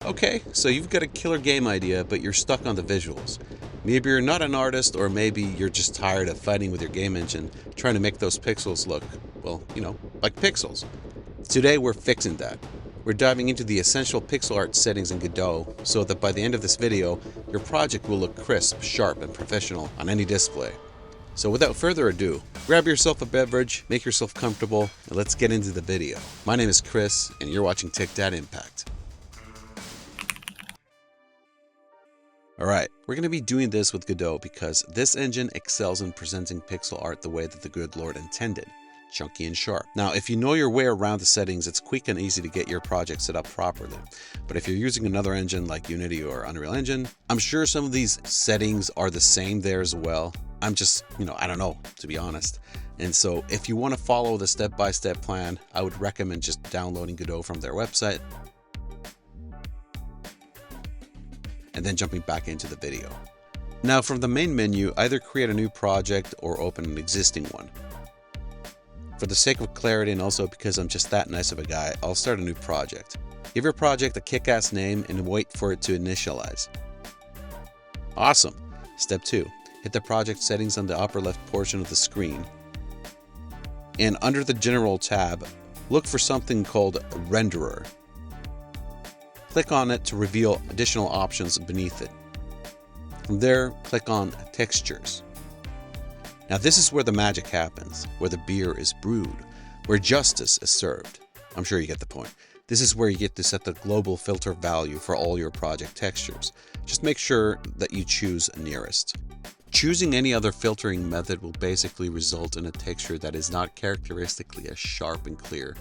Okay, so you've got a killer game idea, but you're stuck on the visuals. Maybe you're not an artist, or maybe you're just tired of fighting with your game engine, trying to make those pixels look, well, like pixels. Today we're fixing that. We're diving into the essential pixel art settings in Godot, so that by the end of this video, your project will look crisp, sharp, and professional on any display. So without further ado, grab yourself a beverage, make yourself comfortable, and let's get into the video. My name is Chris, and you're watching TechDad Impact. Alright, we're going to be doing this with Godot because this engine excels in presenting pixel art the way that the good Lord intended, chunky and sharp. Now, if you know your way around the settings, it's quick and easy to get your project set up properly. But if you're using another engine like Unity or Unreal Engine, I'm sure some of these settings are the same there as well. I'm just, I don't know, to be honest. And so if you want to follow the step-by-step plan, I would recommend just downloading Godot from their website and then jumping back into the video. Now from the main menu, either create a new project or open an existing one. For the sake of clarity and also because I'm just that nice of a guy, I'll start a new project. Give your project a kick-ass name and wait for it to initialize. Awesome. Step 2. Hit the project settings on the upper left portion of the screen. And under the General tab, look for something called Renderer. Click on it to reveal additional options beneath it. From there, click on Textures. Now this is where the magic happens, where the beer is brewed, where justice is served. I'm sure you get the point. This is where you get to set the global filter value for all your project textures. Just make sure that you choose Nearest. Choosing any other filtering method will basically result in a texture that is not characteristically as sharp and clear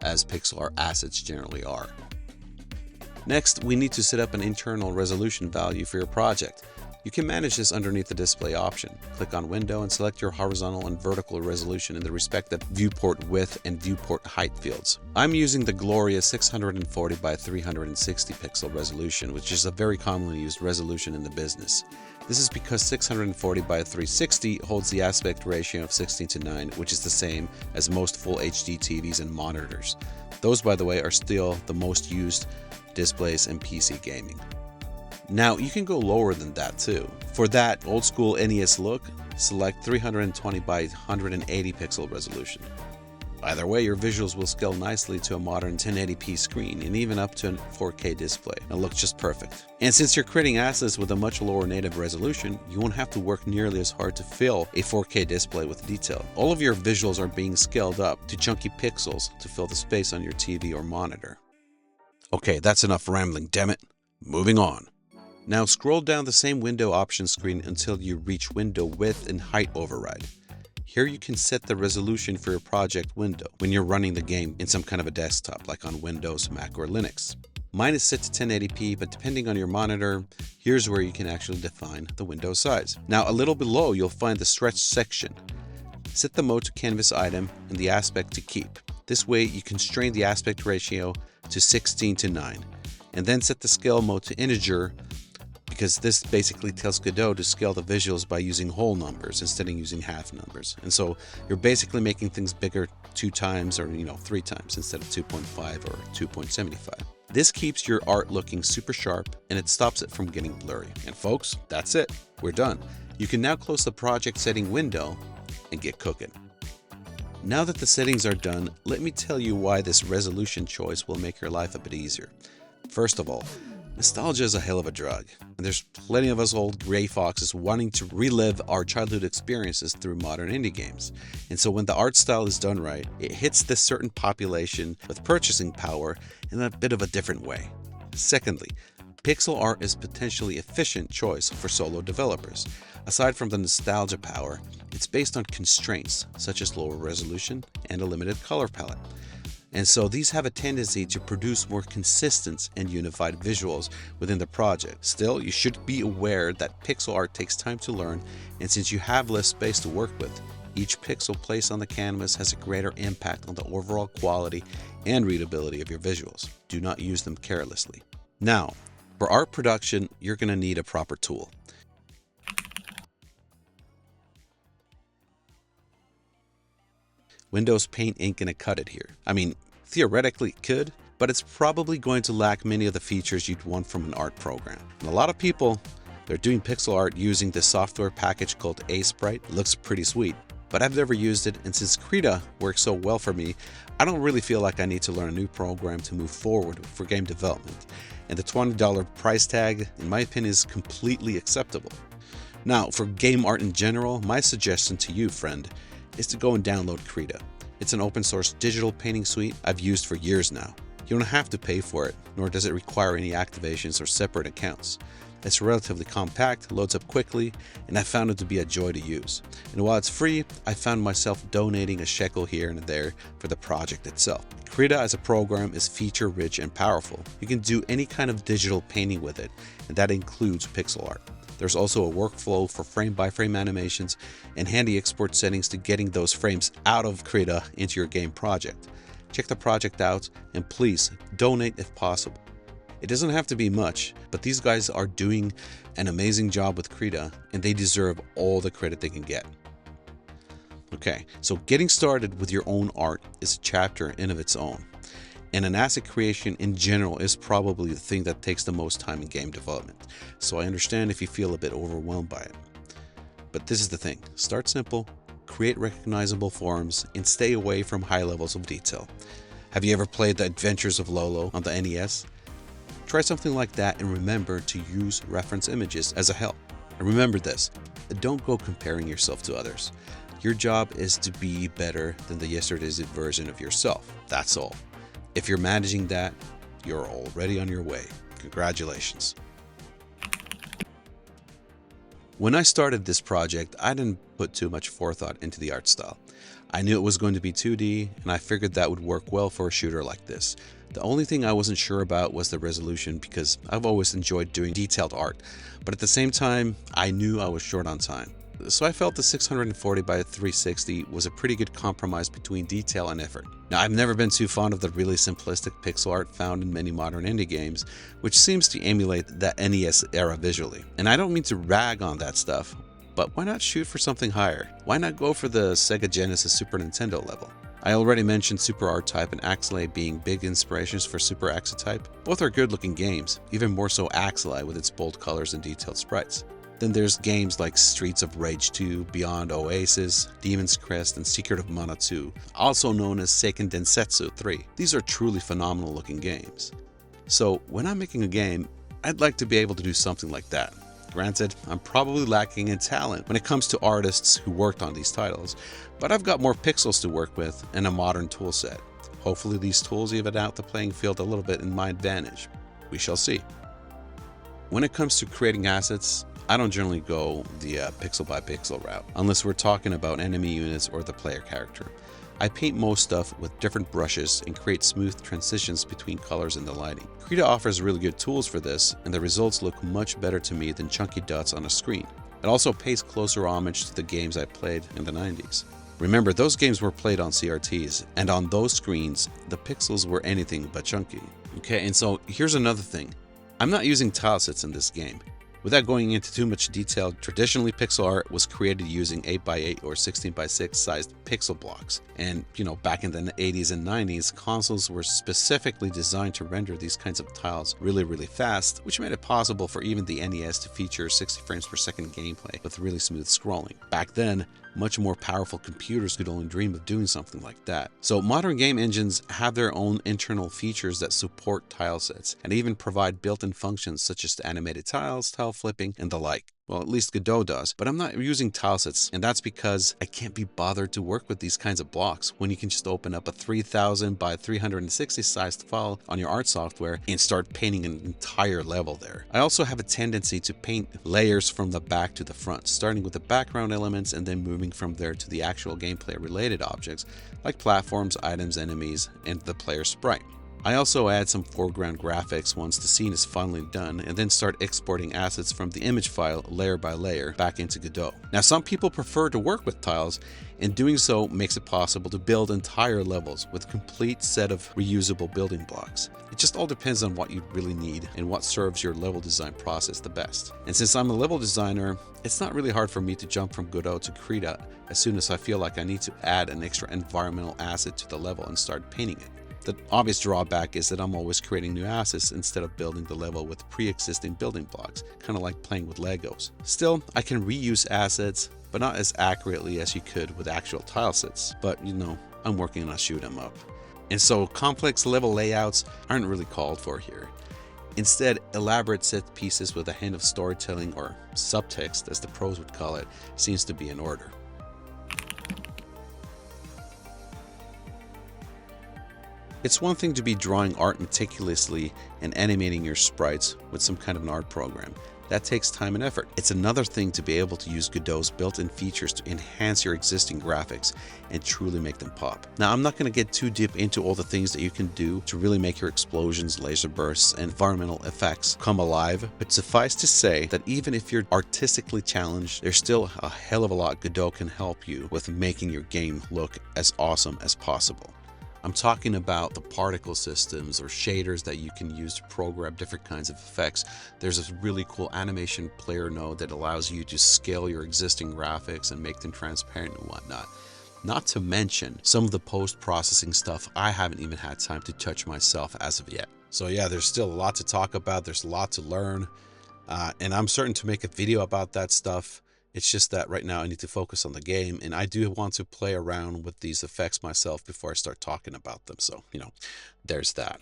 as pixel art assets generally are. Next, we need to set up an internal resolution value for your project. You can manage this underneath the display option. Click on Window and select your horizontal and vertical resolution in the respective viewport width and viewport height fields. I'm using the glorious 640 by 360 pixel resolution, which is a very commonly used resolution in the business. This is because 640 by 360 holds the aspect ratio of 16:9, which is the same as most full HD TVs and monitors. Those, by the way, are still the most used displays in PC gaming. Now you can go lower than that too. For that old school NES look, select 320 by 180 pixel resolution. Either way, your visuals will scale nicely to a modern 1080p screen and even up to a 4K display. It looks just perfect. And since you're creating assets with a much lower native resolution, you won't have to work nearly as hard to fill a 4K display with detail. All of your visuals are being scaled up to chunky pixels to fill the space on your TV or monitor. Okay, that's enough rambling, dammit. Moving on. Now scroll down the same window option screen until you reach window width and height override. Here you can set the resolution for your project window when you're running the game in some kind of a desktop like on Windows, Mac, or Linux. Mine is set to 1080p, but depending on your monitor, here's where you can actually define the window size. Now a little below you'll find the stretch section. Set the mode to canvas item and the aspect to keep. This way you constrain the aspect ratio to 16:9, and then set the scale mode to integer, because this basically tells Godot to scale the visuals by using whole numbers instead of using half numbers. And so you're basically making things bigger 2 times or 3 times instead of 2.5 or 2.75. This keeps your art looking super sharp and it stops it from getting blurry. And folks, that's it. We're done. You can now close the project setting window and get cooking. Now that the settings are done, let me tell you why this resolution choice will make your life a bit easier. First of all, nostalgia is a hell of a drug, and there's plenty of us old gray foxes wanting to relive our childhood experiences through modern indie games. And so when the art style is done right, it hits this certain population with purchasing power in a bit of a different way. Secondly, pixel art is a potentially efficient choice for solo developers. Aside from the nostalgia power, it's based on constraints such as lower resolution and a limited color palette. And so these have a tendency to produce more consistent and unified visuals within the project. Still, you should be aware that pixel art takes time to learn, and since you have less space to work with, each pixel placed on the canvas has a greater impact on the overall quality and readability of your visuals. Do not use them carelessly. Now, for art production, you're going to need a proper tool. Windows Paint ain't gonna cut it here. I mean, theoretically it could, but it's probably going to lack many of the features you'd want from an art program. And a lot of people, they're doing pixel art using this software package called Aseprite. It looks pretty sweet, but I've never used it, and since Krita works so well for me, I don't really feel like I need to learn a new program to move forward for game development. And the $20 price tag, in my opinion, is completely acceptable. Now, for game art in general, my suggestion to you, friend, is to go and download Krita. It's an open source digital painting suite I've used for years now. You don't have to pay for it, nor does it require any activations or separate accounts. It's relatively compact, loads up quickly, and I found it to be a joy to use. And while it's free, I found myself donating a shekel here and there for the project itself. Krita as a program is feature-rich and powerful. You can do any kind of digital painting with it, and that includes pixel art. There's also a workflow for frame-by-frame animations and handy export settings to getting those frames out of Krita into your game project. Check the project out, and please donate if possible. It doesn't have to be much, but these guys are doing an amazing job with Krita, and they deserve all the credit they can get. Okay, so getting started with your own art is a chapter in of its own, and an asset creation in general is probably the thing that takes the most time in game development, so I understand if you feel a bit overwhelmed by it. But this is the thing: start simple, create recognizable forms, and stay away from high levels of detail. Have you ever played The Adventures of Lolo on the NES? Try something like that, and remember to use reference images as a help. And remember this: don't go comparing yourself to others. Your job is to be better than the yesterday's version of yourself. That's all. If you're managing that, you're already on your way. Congratulations. When I started this project, I didn't put too much forethought into the art style. I knew it was going to be 2D, and I figured that would work well for a shooter like this. The only thing I wasn't sure about was the resolution, because I've always enjoyed doing detailed art, but at the same time, I knew I was short on time. So I felt the 640 by 360 was a pretty good compromise between detail and effort. Now, I've never been too fond of the really simplistic pixel art found in many modern indie games, which seems to emulate that NES era visually. And I don't mean to rag on that stuff, but why not shoot for something higher? Why not go for the Sega Genesis Super Nintendo level? I already mentioned Super R-Type and Axelay being big inspirations for Super Exotype. Both are good looking games, even more so Axelay with its bold colors and detailed sprites. Then there's games like Streets of Rage 2, Beyond Oasis, Demon's Crest, and Secret of Mana 2, also known as Seiken Densetsu 3. These are truly phenomenal looking games. So when I'm making a game, I'd like to be able to do something like that. Granted, I'm probably lacking in talent when it comes to artists who worked on these titles, but I've got more pixels to work with and a modern tool set. Hopefully these tools even out the playing field a little bit in my advantage. We shall see. When it comes to creating assets, I don't generally go the pixel by pixel route, unless we're talking about enemy units or the player character. I paint most stuff with different brushes and create smooth transitions between colors and the lighting. Krita offers really good tools for this, and the results look much better to me than chunky dots on a screen. It also pays closer homage to the games I played in the 90s. Remember, those games were played on CRTs, and on those screens, the pixels were anything but chunky. Okay, and so here's another thing. I'm not using tilesets in this game. Without going into too much detail, traditionally pixel art was created using 8x8 or 16x6 sized pixel blocks. And, back in the 80s and 90s, consoles were specifically designed to render these kinds of tiles really, really fast, which made it possible for even the NES to feature 60 frames per second gameplay with really smooth scrolling. Back then, much more powerful computers could only dream of doing something like that. So modern game engines have their own internal features that support tile sets and even provide built-in functions such as animated tiles, tile flipping, and the like. Well, at least Godot does, but I'm not using tilesets, and that's because I can't be bothered to work with these kinds of blocks when you can just open up a 3000 by 360 sized file on your art software and start painting an entire level there. I also have a tendency to paint layers from the back to the front, starting with the background elements and then moving from there to the actual gameplay related objects like platforms, items, enemies, and the player sprite. I also add some foreground graphics once the scene is finally done, and then start exporting assets from the image file layer by layer back into Godot. Now, some people prefer to work with tiles, and doing so makes it possible to build entire levels with a complete set of reusable building blocks. It just all depends on what you really need and what serves your level design process the best. And since I'm a level designer, it's not really hard for me to jump from Godot to Krita as soon as I feel like I need to add an extra environmental asset to the level and start painting it. The obvious drawback is that I'm always creating new assets instead of building the level with pre-existing building blocks, kind of like playing with Legos. Still, I can reuse assets, but not as accurately as you could with actual tile sets. But I'm working on shoot 'em up. And so complex level layouts aren't really called for here. Instead, elaborate set pieces with a hint of storytelling, or subtext as the pros would call it, seems to be in order. It's one thing to be drawing art meticulously and animating your sprites with some kind of an art program. That takes time and effort. It's another thing to be able to use Godot's built-in features to enhance your existing graphics and truly make them pop. Now, I'm not going to get too deep into all the things that you can do to really make your explosions, laser bursts, and environmental effects come alive, but suffice to say that even if you're artistically challenged, there's still a hell of a lot Godot can help you with making your game look as awesome as possible. I'm talking about the particle systems or shaders that you can use to program different kinds of effects. There's a really cool animation player node that allows you to scale your existing graphics and make them transparent and whatnot. Not to mention some of the post-processing stuff I haven't even had time to touch myself as of yet. So yeah, there's still a lot to talk about. There's a lot to learn. And I'm certain to make a video about that stuff. It's just that right now I need to focus on the game, and I do want to play around with these effects myself before I start talking about them. So, there's that.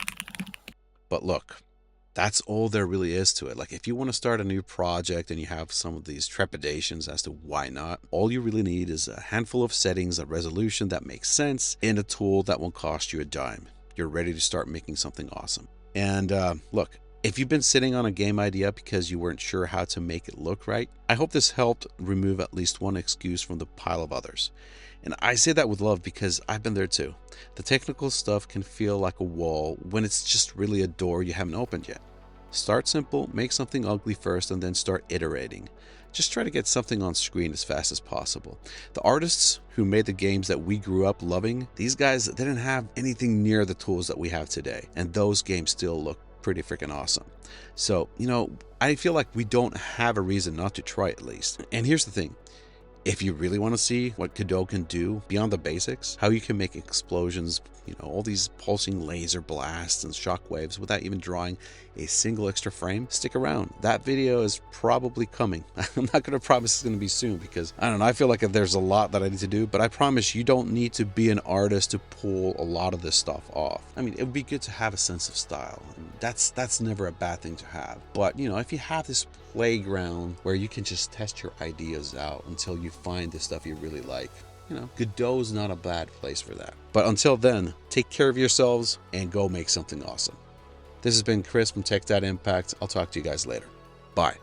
But look, that's all there really is to it. Like, if you want to start a new project and you have some of these trepidations as to why not, all you really need is a handful of settings, a resolution that makes sense, and a tool that won't cost you a dime. You're ready to start making something awesome. And look, if you've been sitting on a game idea because you weren't sure how to make it look right, I hope this helped remove at least one excuse from the pile of others. And I say that with love because I've been there too. The technical stuff can feel like a wall when it's just really a door you haven't opened yet. Start simple, make something ugly first, and then start iterating. Just try to get something on screen as fast as possible. The artists who made the games that we grew up loving, these guys didn't have anything near the tools that we have today, and those games still look pretty freaking awesome. So, I feel like we don't have a reason not to try at least. And here's the thing. If you really want to see what Godot can do beyond the basics, how you can make explosions, all these pulsing laser blasts and shockwaves without even drawing a single extra frame, stick around. That video is probably coming. I'm not going to promise it's going to be soon because, I don't know, I feel like there's a lot that I need to do, but I promise you don't need to be an artist to pull a lot of this stuff off. I mean, it would be good to have a sense of style. And that's never a bad thing to have. But, if you have this playground where you can just test your ideas out until you find the stuff you really like, Godot's not a bad place for that. But until then, take care of yourselves and go make something awesome. This has been Chris from TechDad Impact. I'll talk to you guys later. Bye.